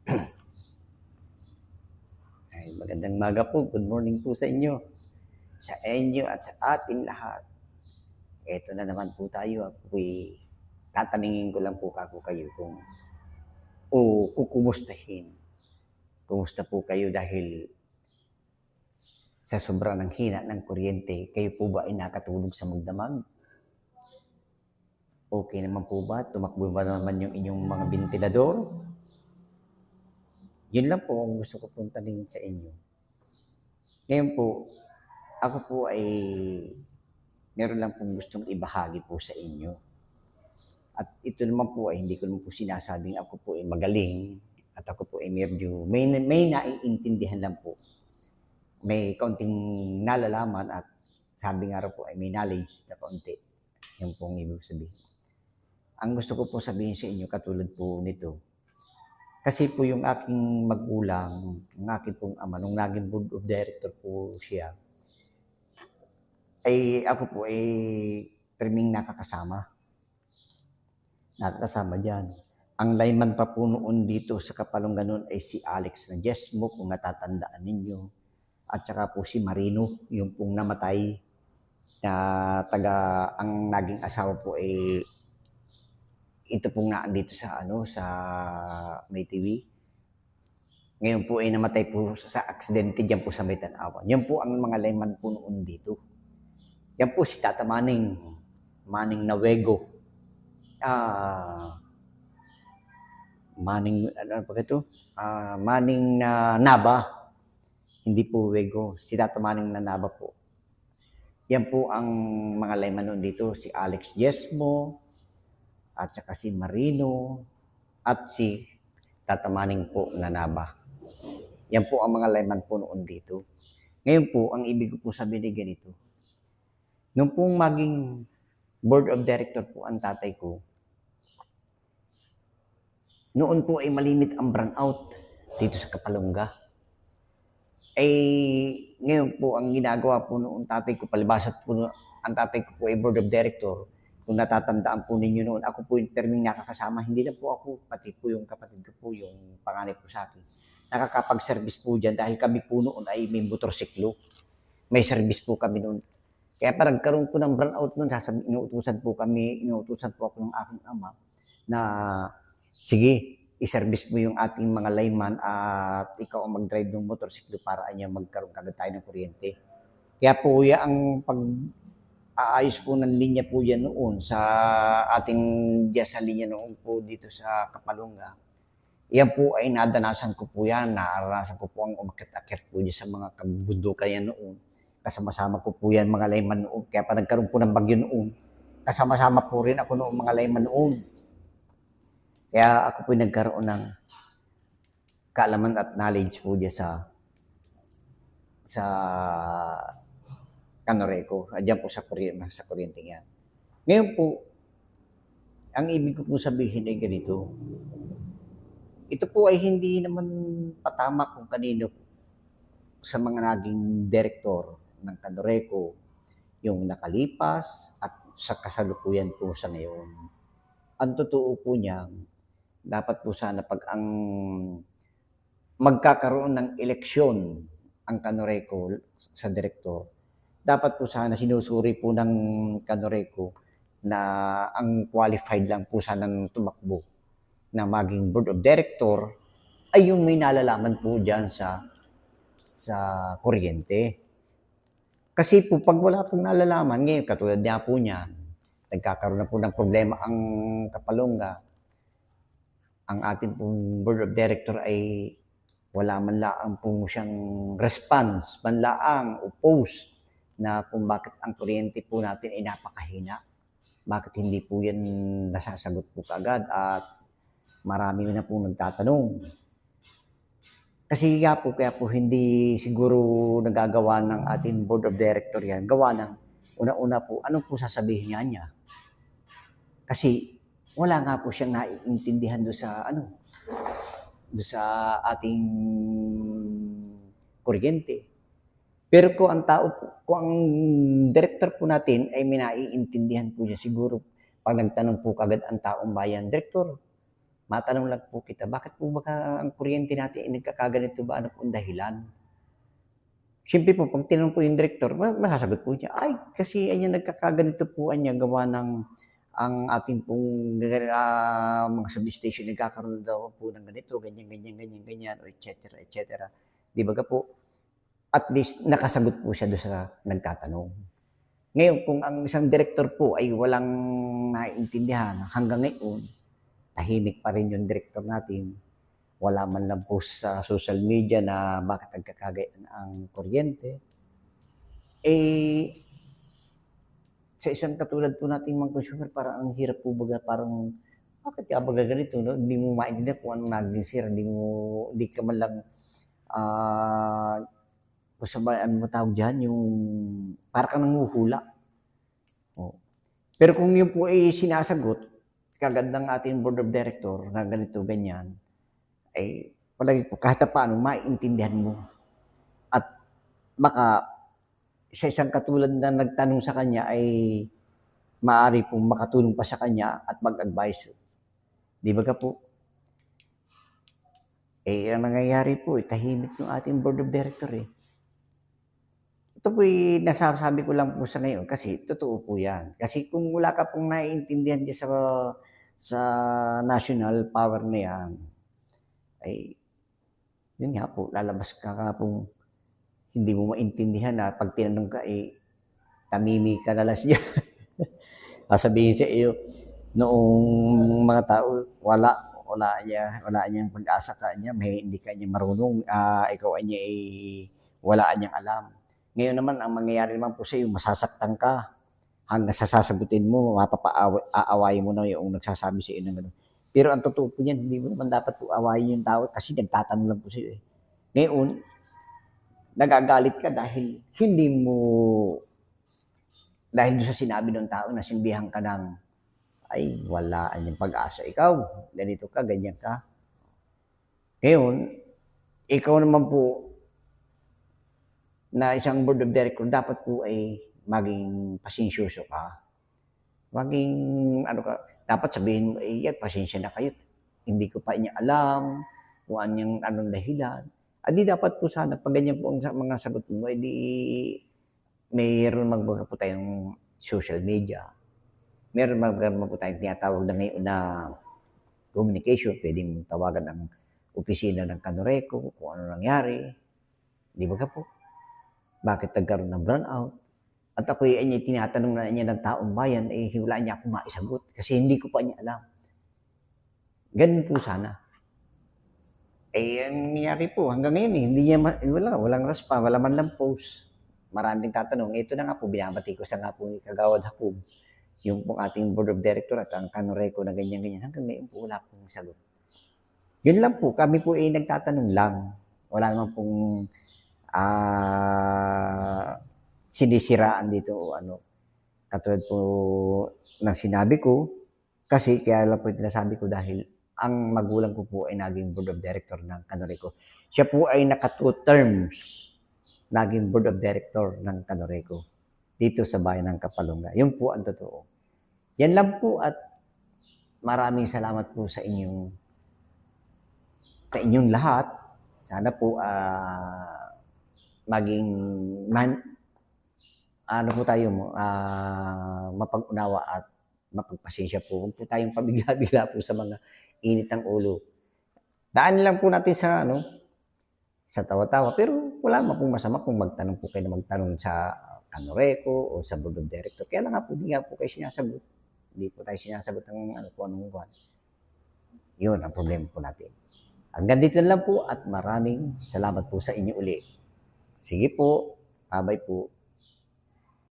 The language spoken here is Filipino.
Ay, magandang maga po. Good morning po sa inyo. Sa inyo at sa ating lahat. Eto na naman po tayo. Ako'y tatanungin ko lang po kako kayo kung kukumustahin. Kumusta po kayo dahil sa sobrang ng hina ng kuryente, kayo po ba ay nakatulog sa magdamag? Okay naman po ba? Tumakbo ba naman yung inyong mga ventilador? Yun lang po ang gusto ko pong tanungin sa inyo. Ngayon po, ako po ay meron lang pong gustong ibahagi po sa inyo. At ito naman po ay hindi ko naman po sinasabing ako po ay magaling at ako po ay medyo may naiintindihan lang po. May kaunting nalalaman at sabi nga raw po ay may knowledge na kaunti. Yung pong ibig sabihin. Ang gusto ko po sabihin sa inyo katulad po nito, kasi po yung aking magulang, ang aking pong ama, nung naging board of director po siya, ay ako po ay priming nakakasama dyan. Ang lineman pa po noon dito sa Kapalongan noon ay si Alex Najesmo, kung natatandaan ninyo. At saka po si Marino, yung pong namatay na ang naging asawa po ay ito pong naandito sa sa May TV. Ngayon po ay namatay po sa aksidente diyan po sa May Tanawan. Yan po ang mga lineman po noon dito. Yan po si Tata Manning Nawego. Manning, ano pa ito? Manning Naba. Hindi po Wego. Si Tata Manning na Naba po. Yan po ang mga lineman noon dito. Si Alex Jesmo, at saka si Marino, at si Tata Manning po na Naba. Yan po ang mga lineman po noon dito. Ngayon po, ang ibig ko po sabihin ay ganito. Nung pong maging board of director po ang tatay ko, noon po ay malimit ang brownout dito sa Kapalonga. Ngayon po, ang ginagawa po noon tatay ko, palibasat po ang tatay ko po ay board of director. Kung natatandaan po ninyo noon, ako po yung terming nakakasama. Hindi lang po ako, pati po yung kapatid ko po, yung panganay po sa akin. Nakakapag-service po dyan dahil kami po noon ay may motorsiklo. May service po kami noon. Kaya pa nagkaroon po ng brownout noon, inuutusan po ako ng aking ama na sige, i-service mo yung ating mga layman at ikaw ang mag-drive ng motorsiklo para anya magkaroon kagad tayo ng kuryente. Kaya po ang pag-aayos po ng linya po yan noon sa ating sa linya noon po dito sa Kapalonga. Yan po ay nadanasan ko po yan. Naranasan ko po ang umakit-akit po dyan sa mga kabundukan yan noon. Kasama-sama ko po yan mga layman noon. Kaya pa nagkaroon po ng bagyo noon. Kasama-sama po rin ako noong mga layman noon. Kaya ako po nagkaroon ng kaalaman at knowledge po dyan sa Canoreco. Diyan po sa kuryente yan. Ngayon po, ang ibig ko po sabihin ay ganito. Ito po ay hindi naman patama kung kanino sa mga naging direktor ng Canoreco, yung nakalipas at sa kasalukuyan po sa ngayon. Ang totoo po niya, dapat po sana pag ang magkakaroon ng eleksyon ang Canoreco sa direktor, dapat po sana sinusuri po ng Canoreco na ang qualified lang po sana ng tumakbo na maging board of director ay yung may nalalaman po dyan sa kuryente. Kasi po, pag wala pong nalalaman, ngayon, katulad niya po niya, nagkakaroon na po ng problema ang Kapalonga, ang ating pong board of director ay wala man laang po siyang response, man laang oppose na kung bakit ang kuryente po natin ay napakahina. Bakit hindi po yan nasasagot po kaagad at marami na po nagtatanong. Kasi kaya po hindi siguro nagagawa ng ating board of director yan. Gawa ng una-una po, anong po sasabihin niya? Kasi wala nga po siyang naiintindihan doon sa ating kuryente. Pero kung ang director po natin ay may naiintindihan po niya, siguro pag nagtanong po kagad ang taong bayan, Director, matanong lang po kita, bakit po ba ang kuryente natin ay nagkakaganito ba? Ano po ang dahilan? Siyempre po, pag tinanong po yung direktor, masasagot po niya, ay, kasi ayan, nagkakaganito po anya, gawa ng ang ating pong mga substation nagkakaroon daw po ng ganito, ganyan, ganyan, ganyan, ganyan, o et cetera, et cetera. Di ba po, at least nakasagot po siya doon sa nagtatanong. Ngayon, kung ang isang direktor po ay walang naiintindihan hanggang ngayon, tahimik pa rin yung direktor natin, wala man lang post sa social media na bakit nagkakagayaan ang kuryente, eh, sa isang katulad po nating mga consumer, parang ang hirap po baga, parang, bakit ka baga ganito, no? Hindi mo maintindihan kung anong naging sira, hindi ka man lang, kung sa ba, ano tawag dyan, yung, para kang nanguhula. Oh. Pero kung yun po ay sinasagot, kagad ng ating board of director na ganito, ganyan, ay palagi po kahit paano maintindihan mo. At baka sa isang katulad na nagtanong sa kanya ay maaari pong makatulong pa sa kanya at mag-advise. Di ba po? Eh, ang nangyayari po, tahimik yung ating board of director eh. Ito po nasasabi ko lang po sa ngayon kasi totoo po yan. Kasi kung wala ka pong naiintindihan dyan sa national power na yan, ay yun nga po, lalabas ka pong hindi mo maintindihan na pag tinanong ka, tamimi ka na lang siya. Sasabihin sa iyo, noong mga tao, wala niyang pag-asa ka niya, hindi ka niya marunong, ikaw niya wala niyang alam. Ngayon naman, ang mangyayari naman po sa iyo, masasaktan ka hanggang sa sasagutin mo, aawayin mo na yung nagsasabi sa iyo ng gano'n. Pero ang totoo po niyan, hindi mo naman dapat po awayin yung tao kasi nagtatanong lang po sa iyo. Ngayon, nagagalit ka dahil dahil sa sinabi ng tao na sinbihan ka ng, ay, wala yung pag-asa. Ikaw, ganito ka, ganyan ka. Ngayon, ikaw naman po, na isang board of director, dapat po ay maging pasensyoso ka. Maging, dapat sabihin mo, pasensya na kayo. Hindi ko pa niya alam kung anong dahilan. Di dapat po sana, pag ganyan po ang mga sagot mo, mayroon magbaga po tayong social media. Meron magbaga po tayong tinatawag na ngayon na communication. Pwedeng tawagan ang opisina ng Kanoreco kung ano nangyari. Di ba po? Bakit nagkaroon ng burnout? At ako tinatanong na niya ng taong bayan, wala niya akong maisagot kasi hindi ko pa niya alam. Ganun po sana. Ang nangyari po, hanggang ngayon, hindi niya, walang raspa, wala man lang post. Maraming tatanong. Ito na nga po, binabati ko sa nga po ni Kagawad Hakob, yung pong ating board of director at ang Kanoreco na ganyan-ganyan. Hanggang ngayon po, wala pong sagot. Yun lang po, kami po nagtatanong lang. Wala naman pong sinisiraan dito o ano. Katulad po ng sinabi ko, kasi kaya lang po sinasabi ko dahil ang magulang ko po ay naging board of director ng Kanoreco. Siya po ay naka 2 terms naging board of director ng Kanoreco dito sa bayan ng Kapalonga. Yun po ang totoo. Yan lang po at maraming salamat po sa inyong lahat. Sana po maging mapag-unawa at mapagpasensya po. Huwag po tayong pabigla-bigla po sa mga init ng ulo. Daan lang po natin sa tawa-tawa. Pero wala man pong masama kung magtanong po kayo na magtanong sa Kanoreco o sa board of director. Kaya lang nga po, hindi nga po kayo sinasagot. Hindi po tayo sinasagot ng kung anong buwan. Yun ang problema po natin. Hanggang dito lang po at maraming salamat po sa inyo uli. Sige po. Bye-bye po.